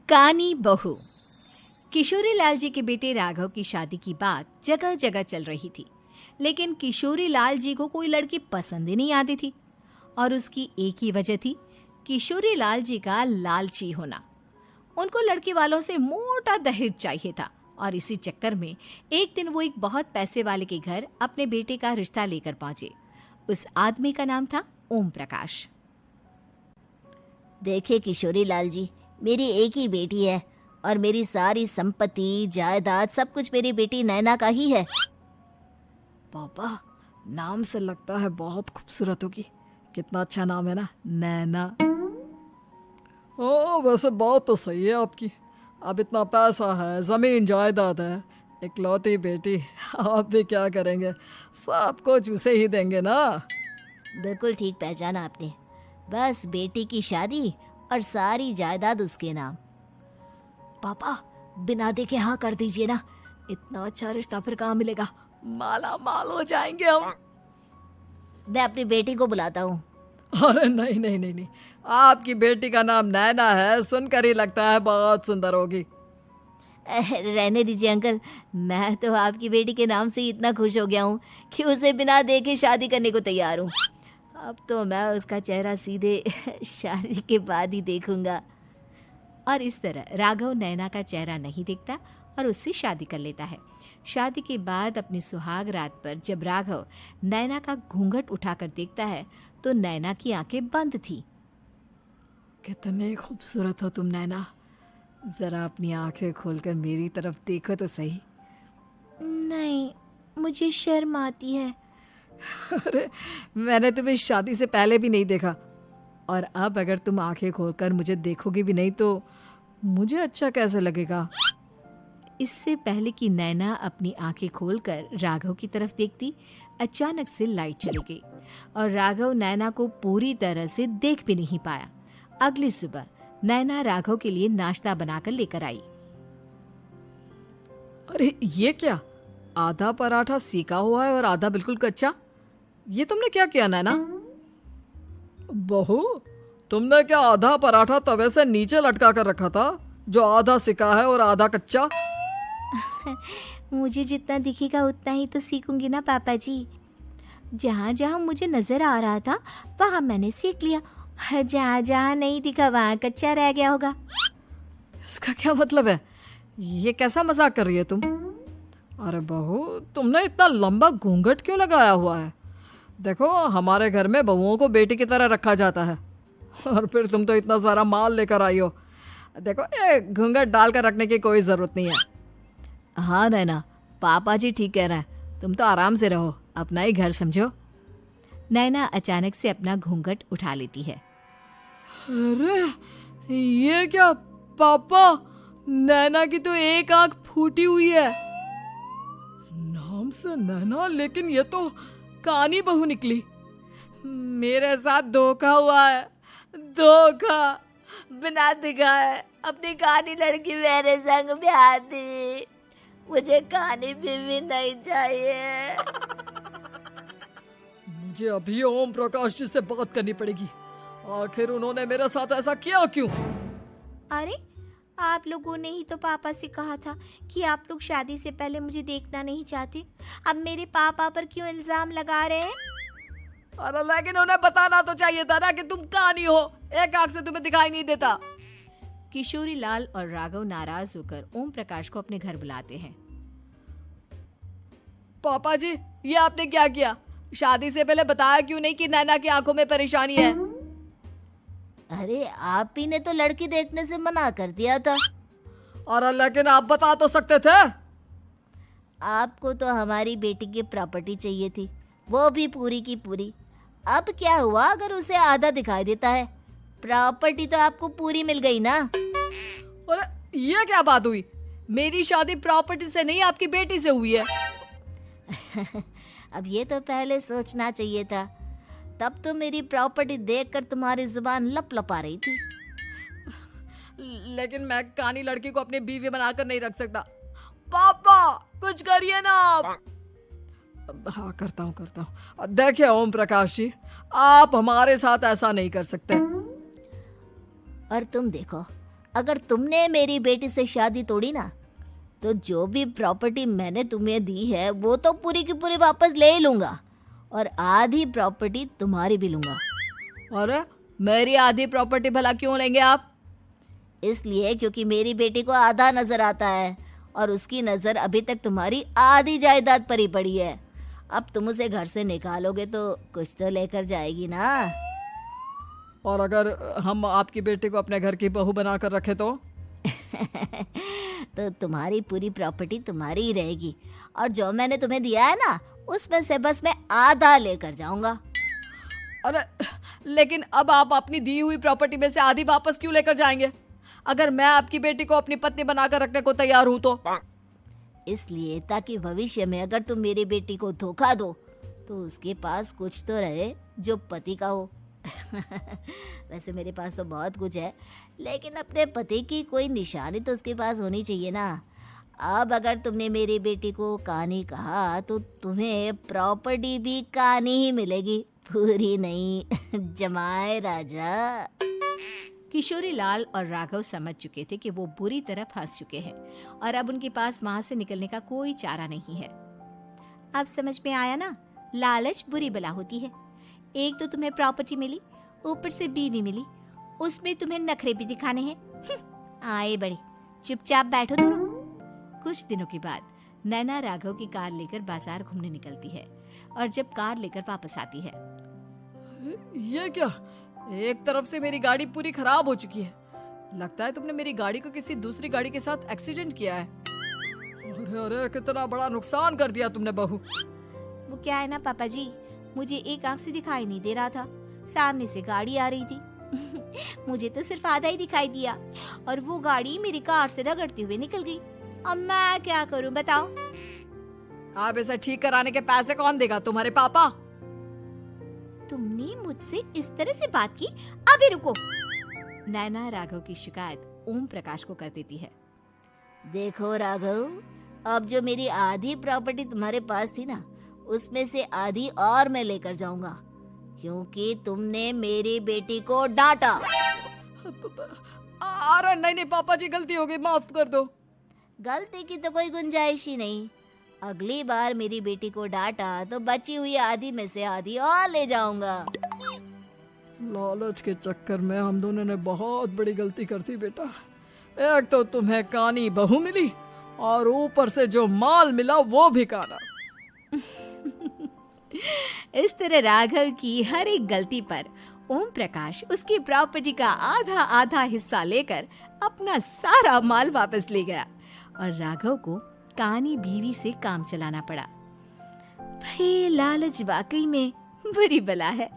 कानी बहू। किशोरी लाल जी के बेटे राघव की शादी की बात जगह जगह चल रही थी, लेकिन किशोरी लाल जी को कोई लड़की पसंद ही नहीं आती थी। और उसकी एक ही वजह थी, किशोरी लाल जी का लालची होना। उनको लड़की वालों से मोटा दहेज चाहिए था और इसी चक्कर में एक दिन वो एक बहुत पैसे वाले के घर अपने बेटे का रिश्ता लेकर पहुंचे। उस आदमी का नाम था ओम प्रकाश। देखिए किशोरी लाल जी, मेरी एक ही बेटी है और मेरी सारी संपत्ति जायदाद सब कुछ मेरी बेटी नैना का ही है। पापा, नाम से लगता है बहुत खूबसूरत होगी। कितना अच्छा नाम है ना, नैना। ओ, वैसे बात तो सही है आपकी। अब इतना पैसा है, जमीन जायदाद है, इकलौती बेटी, आप भी क्या करेंगे? सब कुछ उसे ही देंगे ना। बिल्कुल ठीक पहचाना आपने। बस बेटी की शादी और सारी जायदाद उसके नाम। पापा, बिना देखे हाँ कर दीजिए ना। इतना अच्छा रिश्ता फिर कहाँ मिलेगा? माला माल हो जाएंगे हम। मैं अपनी बेटी को बुलाता हूँ। अरे नहीं नहीं नहीं नहीं, आपकी बेटी का नाम नैना है, सुनकर ही लगता है बहुत सुंदर होगी। रहने दीजिए अंकल, मैं तो आपकी बेटी के नाम से ही इतना खुश हो गया हूँ कि उसे बिना देखे शादी करने को तैयार हूँ। अब तो मैं उसका चेहरा सीधे शादी के बाद ही देखूंगा। और इस तरह राघव नैना का चेहरा नहीं देखता और उससे शादी कर लेता है। शादी के बाद अपनी सुहाग रात पर जब राघव नैना का घूंघट उठाकर देखता है तो नैना की आंखें बंद थी। कितनी खूबसूरत हो तुम नैना, जरा अपनी आंखें खोलकर मेरी तरफ देखो तो सही। नहीं, मुझे शर्म आती है। अरे, मैंने तुम्हें शादी से पहले भी नहीं देखा, और अब अगर तुम आंखें खोलकर मुझे देखोगी भी नहीं तो मुझे अच्छा कैसे लगेगा? इससे पहले कि नैना अपनी आंखें खोलकर राघव की तरफ देखती, अचानक से लाइट चली गई और राघव नैना को पूरी तरह से देख भी नहीं पाया। अगली सुबह नैना राघव के लिए नाश्ता बनाकर लेकर आई। अरे ये क्या, आधा पराठा सीका हुआ है और आधा बिल्कुल कच्चा। ये तुमने क्या किया नैना? बहू, तुमने क्या आधा पराठा तवे से नीचे लटका कर रखा था, जो आधा सिका है और आधा कच्चा? मुझे जितना दिखेगा उतना ही तो सीखूंगी ना पापा जी। जहाँ जहाँ मुझे नजर आ रहा था वहाँ मैंने सीख लिया, जहाँ जहाँ नहीं दिखा वहाँ कच्चा रह गया होगा। इसका क्या मतलब है? ये कैसा मजाक कर रही है तुम? अरे बहू, तुमने इतना लंबा घूंघट क्यों लगाया हुआ है? देखो, हमारे घर में बहुओं को बेटी की तरह रखा जाता है, और फिर तुम तो इतना सारा माल लेकर आई हो। देखो, ये घूंघट डालकर रखने की कोई ज़रूरत नहीं है। हाँ नैना, पापा जी ठीक कह रहे हैं, तुम तो आराम से रहो, अपना ही घर समझो। नैना अचानक से अपना घूंघट उठा लेती है। अरे ये क्या पापा, नैना की तो एक आंख फूटी हुई है। नाम से नैना, लेकिन ये तो कानी बहू निकली। मेरे साथ धोखा हुआ है, धोखा। बिना दिखाए अपनी कानी लड़की मेरे संग ब्याह दी। मुझे कानी बीवी नहीं चाहिए। मुझे अभी ओम प्रकाश जी से बात करनी पड़ेगी। आखिर उन्होंने मेरे साथ ऐसा किया क्यों? अरे, आप लोगों ने ही तो पापा से कहा था कि आप लोग शादी से पहले मुझे देखना नहीं चाहते। अब मेरे पापा पर क्यों इल्जाम लगा रहे हैं? अरे लेकिन उन्हें बताना तो चाहिए था ना कि तुम कानी हो, एक आंख से तुम्हें दिखाई नहीं देता। किशोरी लाल और राघव नाराज होकर ओम प्रकाश को अपने घर बुलाते हैं। पापा जी, ये आपने क्या किया? शादी से पहले बताया क्यों नहीं कि नैना की आंखों में परेशानी है? अरे, आप ही ने तो लड़की देखने से मना कर दिया था। और लेकिन आप बता तो सकते थे। आपको तो हमारी बेटी की प्रॉपर्टी चाहिए थी, वो भी पूरी की पूरी। अब क्या हुआ अगर उसे आधा दिखाई देता है? प्रॉपर्टी तो आपको पूरी मिल गई ना। अरे ये क्या बात हुई? मेरी शादी प्रॉपर्टी से नहीं, आपकी बेटी से हुई है। अब ये तो पहले सोचना चाहिए था, तब तो मेरी प्रॉपर्टी देखकर तुम्हारी जुबान लप लपा रही थी। लेकिन मैं कानी लड़की को अपनी बीवी बनाकर नहीं रख सकता। पापा, कुछ करिए ना आप। हाँ, करता हूँ। देखिए ओम प्रकाश जी, आप हमारे साथ ऐसा नहीं कर सकते। और तुम देखो, अगर तुमने मेरी बेटी से शादी तोड़ी ना, तो जो भी प्रॉपर्टी मैंने तुम्हें दी है वो तो पूरी की पूरी वापस ले ही लूँगा, और आधी प्रॉपर्टी तुम्हारी भी लूँगा। अरे मेरी आधी प्रॉपर्टी भला क्यों लेंगे आप? इसलिए क्योंकि मेरी बेटी को आधा नजर आता है और उसकी नज़र अभी तक तुम्हारी आधी जायदाद पर ही पड़ी है। अब तुम उसे घर से निकालोगे तो कुछ तो लेकर जाएगी ना। और अगर हम आपकी बेटी को अपने घर की बहू बना कर रखे तो? तो तुम्हारी पूरी प्रॉपर्टी तुम्हारी ही रहेगी, और जो मैंने तुम्हें दिया है ना, उसमें से बस मैं आधा लेकर जाऊंगा। अरे लेकिन अब आप अपनी दी हुई प्रॉपर्टी में से आधी वापस क्यों लेकर जाएंगे? अगर मैं आपकी बेटी को अपनी पत्नी बनाकर रखने को तैयार हूं तो? इसलिए ताकि भविष्य में अगर तुम मेरी बेटी को धोखा दो तो उसके पास कुछ तो रहे जो पति का हो। वैसे मेरे पास तो बहुत कुछ है, लेकिन अपने पति की कोई निशानी तो उसके पास होनी चाहिए ना। अब अगर तुमने मेरी बेटी को कानी कहा तो तुम्हें प्रॉपर्टी भी कानी ही मिलेगी, पूरी नहीं। जमाए राजा। किशोरी लाल और राघव समझ चुके थे कि वो बुरी तरह फंस चुके हैं और अब उनके पास वहां से निकलने का कोई चारा नहीं है। अब समझ में आया ना, लालच बुरी बला होती है। एक तो तुम्हें प्रॉपर्टी मिली, ऊपर से बीवी मिली, उसमें तुम्हें नखरे भी दिखाने हैं। आए बड़े, चुपचाप बैठो दोनों। कुछ दिनों के बाद नैना राघव की कार लेकर बाजार घूमने निकलती है और जब कार लेकर वापस आती है, ये क्या? एक तरफ से मेरी गाड़ी पूरी खराब हो चुकी है। लगता है तुमने मेरी गाड़ी को किसी दूसरी गाड़ी के साथ एक्सीडेंट किया है। अरे अरे कितना बड़ा नुकसान कर दिया तुमने बहू। वो क्या है ना पापा जी, मुझे एक आंख से दिखाई नहीं दे रहा था, सामने से गाड़ी आ रही थी। मुझे तो सिर्फ आधा ही दिखाई दिया और वो गाड़ी मेरी कार से रगड़ते हुए निकल गई। अब मैं क्या करूं बताओ? आप इसे ठीक कराने के पैसे कौन देगा? तुम्हारे पापा? तुमने मुझसे इस तरह से बात की? अभी रुको। नैना राघव की शिकायत ओम प्रकाश को कर देती है। देखो राघव, अब जो मेरी आधी प्रॉपर्टी तुम्हारे पास थी ना, उसमें से आधी और मैं लेकर जाऊंगा, क्योंकि तुमने मेरी बेटी को डांटा। अरे नहीं नहीं पापा जी, गलती हो गई, माफ कर दो। गलती की तो कोई गुंजाइश ही नहीं। अगली बार मेरी बेटी को डांटा तो बची हुई आधी में से आधी और ले जाऊंगा। लालच के चक्कर में हम दोनों ने बहुत बड़ी गलती कर दी बेटा। एक तो तुम्हें कानी बहू मिली और ऊपर से जो माल मिला वो भी काना। इस तरह राघव की हर एक गलती पर ओम प्रकाश उसकी प्रॉपर्टी का आधा आधा हिस्सा लेकर अपना सारा माल वापस ले गया और राघव को कानी बीवी से काम चलाना पड़ा। भाई लालच वाकई में बुरी बला है।